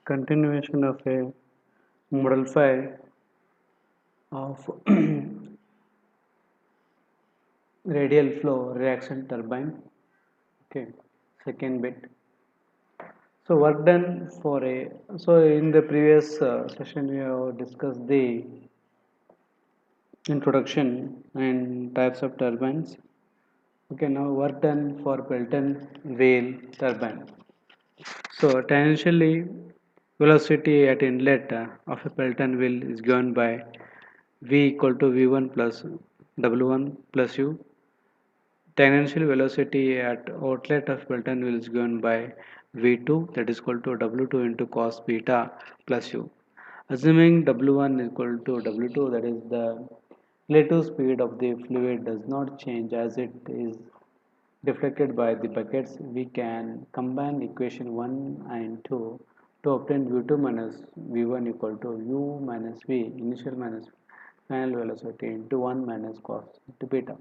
Continuation of a Model 5 of radial flow reaction turbine. Okay, second bit. So work done for a. So in the previous session we have discussed the introduction and types of turbines. Okay, now work done for Pelton wheel turbine. So tangentially velocity at inlet of a Pelton wheel is given by V equal to V1 plus W1 plus U. Tangential velocity at outlet of Pelton wheel is given by V2, that is equal to W2 into cos beta plus U. Assuming W1 is equal to W2, that is the relative speed of the fluid does not change as it is deflected by the buckets, we can combine equation 1 and 2 to obtain V2 minus V1 equal to U minus V initial minus final velocity into 1 minus cos into beta.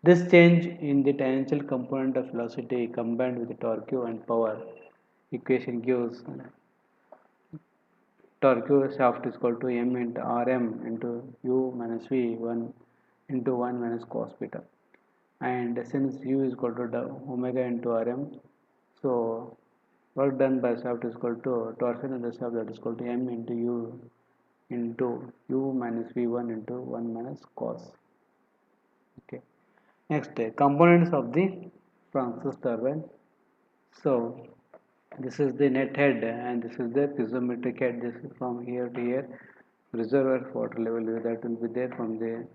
This change in the tangential component of velocity combined with the torque and power equation gives torque shaft is equal to m into Rm into U minus V1 into 1 minus cos beta. And since U is equal to omega into Rm, so work done by shaft is equal to torsion in the shaft, that is equal to m into U into U minus V1 into 1 minus cos. Okay. Next, components of the Francis turbine. So this is the net head and this is the piezometric head. This is from here to here. Reservoir water level that will be there from the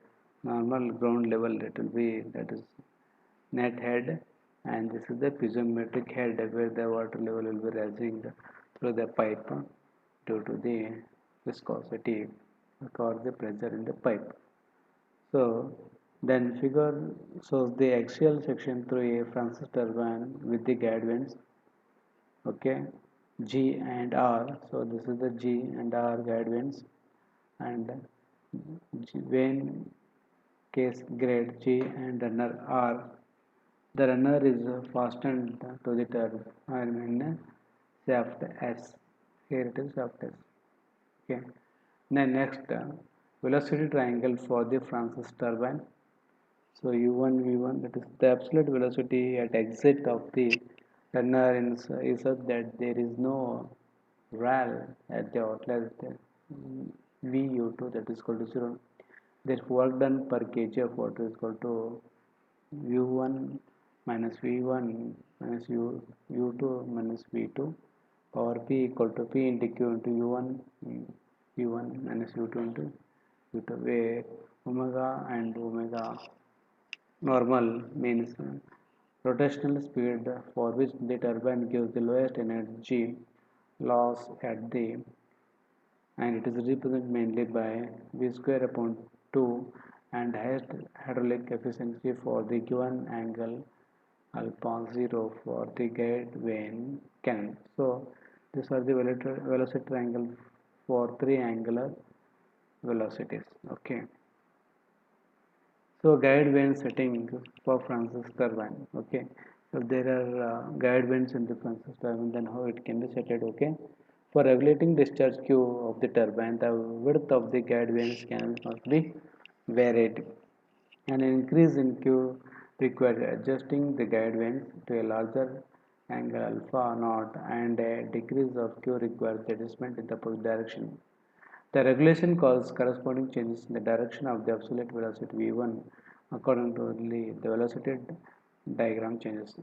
normal ground level. That will be, that is net head, and this is the piezometric head where the water level will be rising through the pipe due to the viscosity or the pressure in the pipe. So then figure shows the axial section through a Francis turbine with the guide vanes. Okay, G and R. So this is the G and R guide vanes, and vane case grade G and runner R. The runner is fastened to the turbine in shaft S. Here it is shaft S. Okay. Then next, velocity triangle for the Francis turbine. So U1 V1, that is the absolute velocity at exit of the runner is such that there is no val at the outlet VU2, that is equal to 0. Therefore work done per kg of water is equal to U1 minus V1 minus U2 minus V2 power P equal to P into Q into U1 V1 minus U2 into U2, where omega and omega normal means rotational speed for which the turbine gives the lowest energy loss at the, and it is represented mainly by v square upon 2 and highest hydraulic efficiency for the given angle alpha 0 for the guide vane canal. So these are the velocity triangle for three angular velocities. Okay. So guide vane setting for Francis turbine. Okay. So there are guide vanes in the Francis turbine. Then how it can be set? Okay. For regulating discharge Q of the turbine, the width of the guide vanes can must be varied. An increase in Q requires adjusting the guide vanes to a larger angle alpha naught, and a decrease of Q requires adjustment in the opposite direction. The regulation causes corresponding changes in the direction of the absolute velocity v1 according to the velocity diagram changes.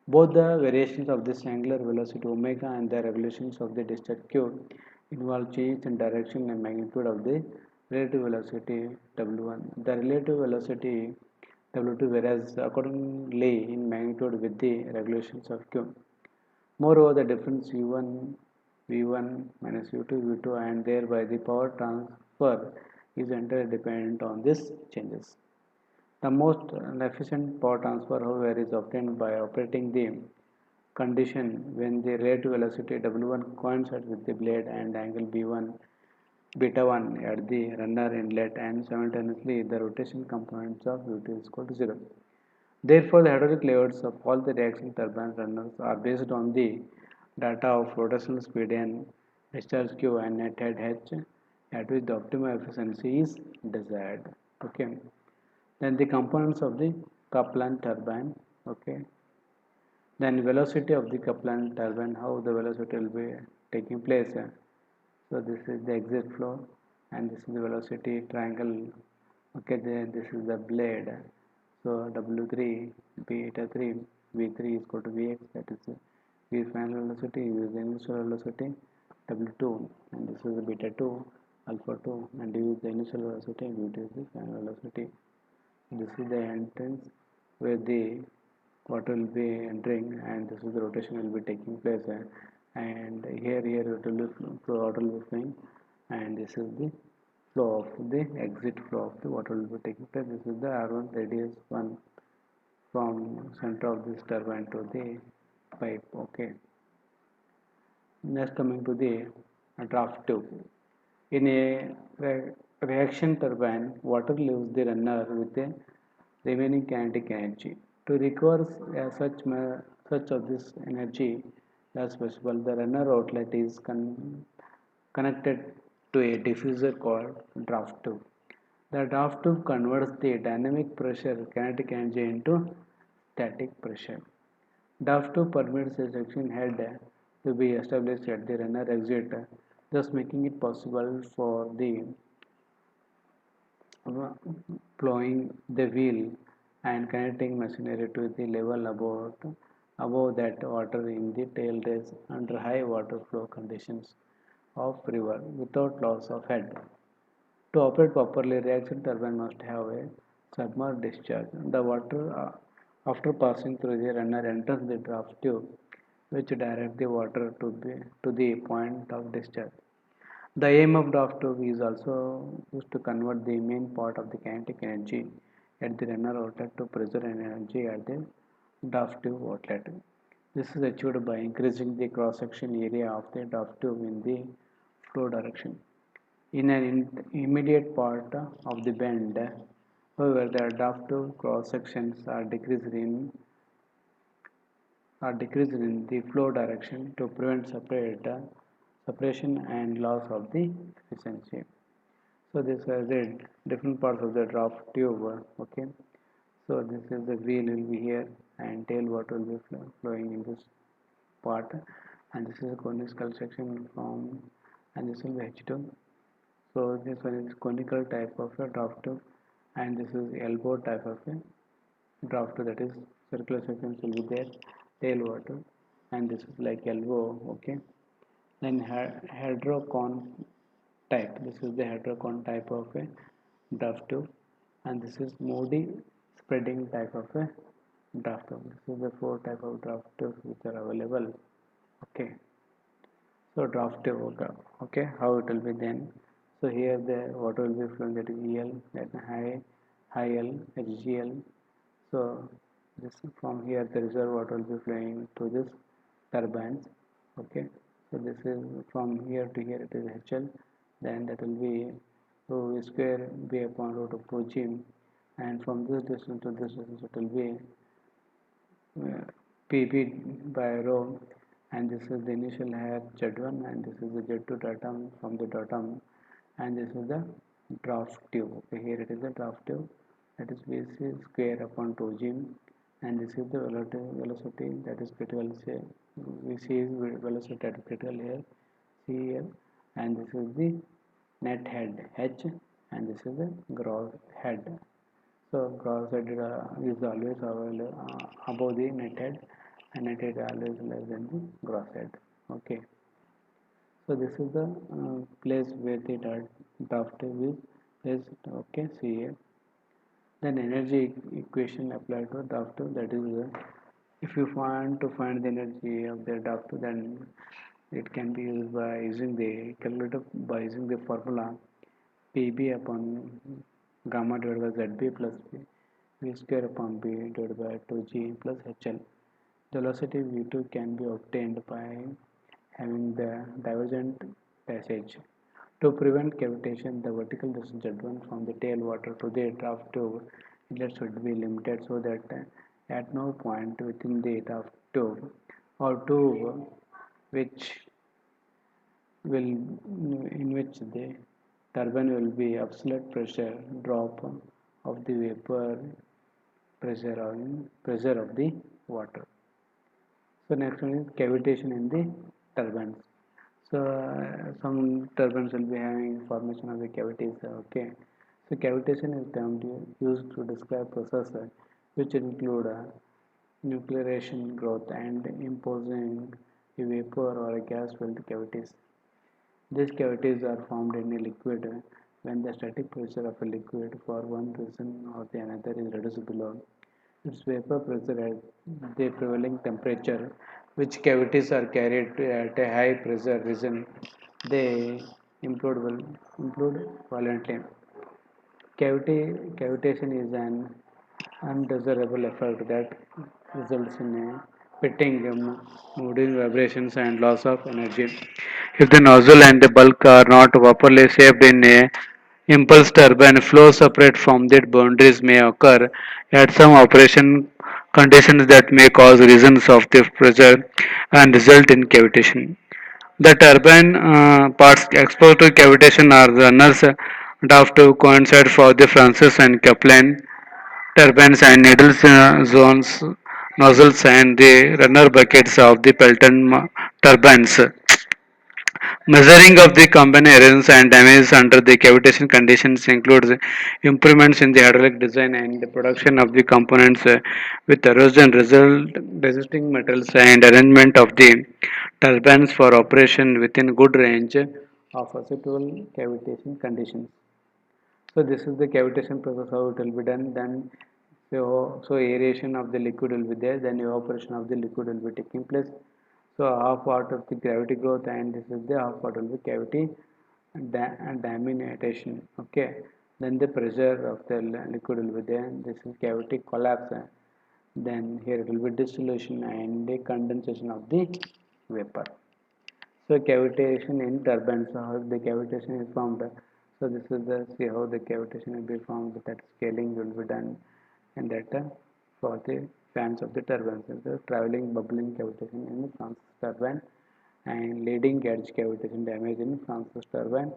Both the variations of this angular velocity omega and the regulations of the discharge q involve changes in direction and magnitude of the relative velocity w1. The relative velocity w2 varies accordingly in magnitude with the regulations of q. Moreover, the difference U1 V1 minus U2 V2 and thereby the power transfer is entirely dependent on these changes. The most efficient power transfer, however, is obtained by operating the condition when the relative velocity W1 coincides with the blade and angle B1 beta 1 at the runner inlet, and simultaneously the rotation components of U2 is equal to 0. Therefore, the hydraulic levers of all the reaction turbine runners are based on the data of rotational speed and discharge Q and net head H at which the optimal efficiency is desired. Okay. Then the components of the Kaplan turbine. Okay. Then velocity of the Kaplan turbine, how the velocity will be taking place. So this is the exit flow and this is the velocity triangle. Okay, this is the blade. So W3, beta 3, V3 is equal to Vx, that is V final velocity, U is the initial velocity, W2, and this is the beta 2, alpha 2, and U is the initial velocity, V2 is the final velocity. This is the entrance where the water will be entering, and this is the rotation will be taking place. And here it will be water will be flowing, and this is the flow of the exit flow of the water will be taking place. This is the R1 radius 1 from center of this turbine to the pipe. Okay. Next coming to the draft tube. In a reaction turbine, water leaves the runner with a remaining kinetic energy. To recover such of this energy as possible, the runner outlet is connected to a diffuser called draft tube. The draft tube converts the dynamic pressure kinetic energy into static pressure. Draft tube permits a suction head to be established at the runner exit, thus making it possible for the plowing the wheel and connecting machinery to the level above that water in the tail race under high water flow conditions of river without loss of head. To operate properly, reaction turbine must have a submerged discharge. The water after passing through the runner enters the draft tube which direct the water to the point of discharge. The aim of draft tube is also used to convert the main part of the kinetic energy at the runner outlet to pressure and energy at the draft tube outlet. This is achieved by increasing the cross-section area of the draft tube in the flow direction. In an immediate part of the bend, however, the draft tube cross sections are decreased in the flow direction to prevent separation and loss of the efficiency. So this is the different parts of the draft tube. Okay. So this is the wheel will be here and tail water will be flowing in this part, and this is a conical section from, and this will be H2. So this one is conical type of a draft tube, and this is elbow type of a draft tube, that is circular sections will be there, tail water, and this is like elbow. Okay. Then hydrocon type, this is the hydrocon type of a draft tube, and this is moody spreading type of a draft tube. This is the four type of draft tubes which are available. Okay. So draft tube, okay, how it will be then. So here the water will be flowing, that is EL, that high L, HGL. So this from here the reserve water will be flowing to this turbines. Okay. So this is from here to here it is HL, then that will be rho square B upon root of rho g, and from this distance to this distance it will be PB by rho, and this is the initial hair Z1, and this is the Z2 datum from the datum, and this is the draft tube. Okay, here it is the draft tube, that is VC square upon 2g, and this is the velocity that is critical. Say VC is velocity that is critical here, C here, and this is the net head H, and this is the gross head. So gross head is always above the net head, and net head always less than the gross head. Okay. So this is the place where the draft is placed. Okay. See here. Then energy equation applied to draft, that is if you want to find the energy of the draft, then it can be used by using the calculator by using the formula PB upon gamma divided by ZB plus V square upon B divided by 2G plus HL. The velocity V2 can be obtained by having the divergent passage. To prevent cavitation, the vertical distance Z1 from the tail water to the draft tube inlet should be limited so that at no point within the draft tube or tube which will in which the turbine will be absolute pressure drop of the vapor pressure of the water. So next one is cavitation in the turbines. So some turbines will be having formation of the cavities. Okay. So cavitation is termed used to describe processes which include nuclearization growth and imposing a vapor or a gas filled cavities. These cavities are formed in a liquid when the static pressure of a liquid for one reason or the another is reduced below its vapor pressure at the prevailing temperature, which cavities are carried at a high pressure region. They implode violently. Cavitation is an undesirable effect that results in a pitting, moving vibrations, and loss of energy. If the nozzle and the bulk are not properly shaped in a impulse turbine, flow separate from the boundaries may occur at some operation conditions that may cause regions of the pressure and result in cavitation. The turbine parts exposed to cavitation are the runners draft to coincide for the Francis and Kaplan turbines and needles zones, nozzles and the runner buckets of the Pelton turbines. Measuring of the combined errors and damage under the cavitation conditions includes improvements in the hydraulic design and the production of the components with erosion result resisting metals and arrangement of the turbines for operation within good range of acceptable cavitation conditions. So this is the cavitation process how it will be done. Then so aeration of the liquid will be there. Then evaporation of the liquid will be taking place. So half part of the gravity growth and this is the half part will be cavity diminution. Okay. Then the pressure of the liquid will be there. This is cavity collapse. Then here it will be dissolution and the condensation of the vapor. So cavitation in turbines, how the cavitation is formed. So this is the see how the cavitation will be formed. That scaling will be done, and that for the fans of the turbines, the traveling bubbling cavitation in the Francis turbine, and leading edge cavitation damage in Francis turbine,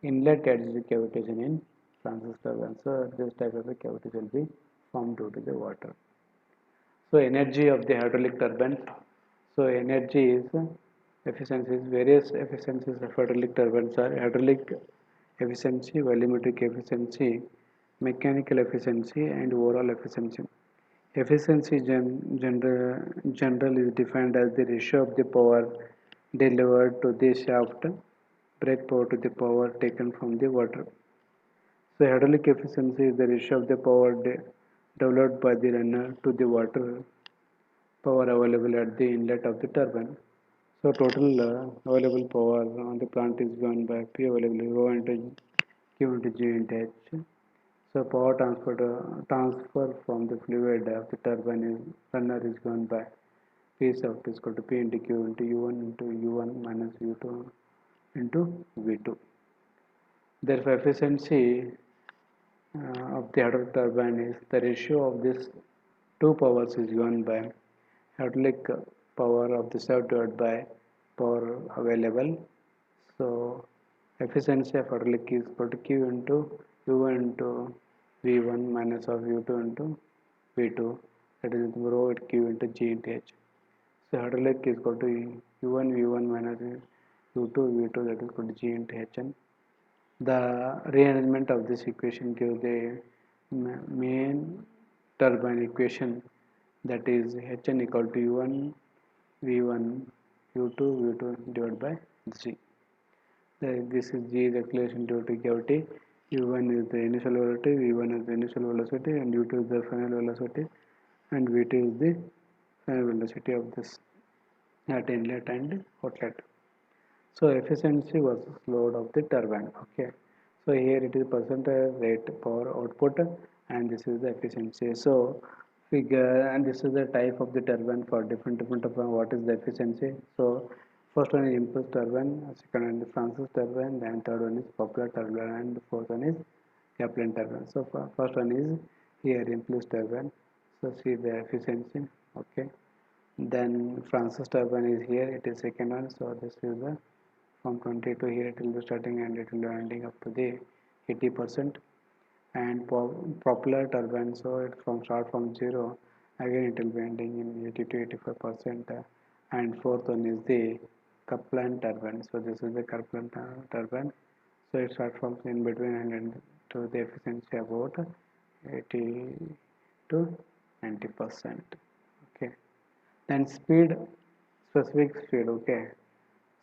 inlet edge cavitation in Francis turbine. So this type of a cavity will be formed due to the water. So energy of the hydraulic turbines. So energy is efficiencies. Various efficiencies of hydraulic turbines are hydraulic efficiency, volumetric efficiency, mechanical efficiency, and overall efficiency. Efficiency general is defined as the ratio of the power delivered to the shaft, brake power to the power taken from the water. So hydraulic efficiency is the ratio of the power developed by the runner to the water power available at the inlet of the turbine. So total available power on the plant is given by P available rho into Q into G into H. So power transfer from the fluid of the turbine is runner is given by P sub is equal to P into Q into U1 into U1 minus U2 into V2. Therefore efficiency of the hydraulic turbine is the ratio of these two powers is given by hydraulic power of the shaft divided by power available. So efficiency of hydraulic is equal to Q into U1 into V1 minus of U2 into V2, that is rho at Q into G into H. So hydraulic is equal to U1 V1 minus U2 V2, that is equal to G into Hn. The rearrangement of this equation gives the main turbine equation, that is Hn equal to U1 V1 U2 V2 divided by G. This is G is acceleration due to gravity, U1 is the initial velocity, V1 is the initial velocity, and U2 is the final velocity, and V2 is the final velocity of this at inlet and outlet. So efficiency versus load of the turbine. Okay. So here it is percentage rate power output, and this is the efficiency. So figure, and this is the type of the turbine for different of what is the efficiency. So first one is impulse turbine, second one is Francis turbine, then third one is Popular turbine, and the fourth one is Kaplan turbine. So first one is here impulse turbine. So see the efficiency. Okay. Then Francis turbine is here, it is second one. So this is the from 20 to here it will be starting and it will be ending up to the 80%. And propeller turbine, so it from start from 0 again it will be ending in 80 to 85%. And fourth one is the Kaplan turbine, so this is the Kaplan turbine, so it starts from in between and end to the efficiency about 80 to 90%. Okay, then speed, specific speed. Okay,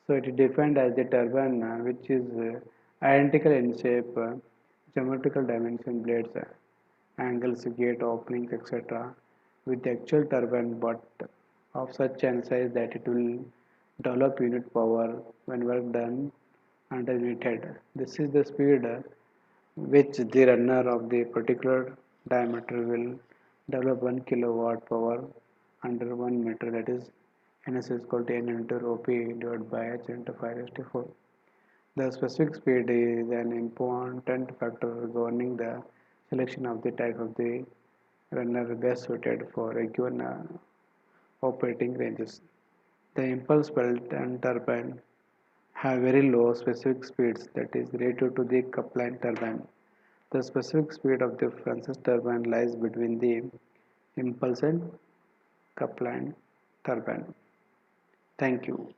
so it is defined as the turbine which is identical in shape, geometrical dimension, blades, angles, gate openings, etc. with the actual turbine, but of such an size that it will develop unit power when work done under unit. This is the speed which the runner of the particular diameter will develop 1 kilowatt power under 1 meter, that is NS is equal to N into rho P divided by H into 5 raised to 4. The specific speed is an important factor governing the selection of the type of the runner best suited for a given operating ranges. The impulse belt and turbine have very low specific speeds, that is relative to the Kaplan turbine. The specific speed of the Francis turbine lies between the impulse and Kaplan turbine. Thank you.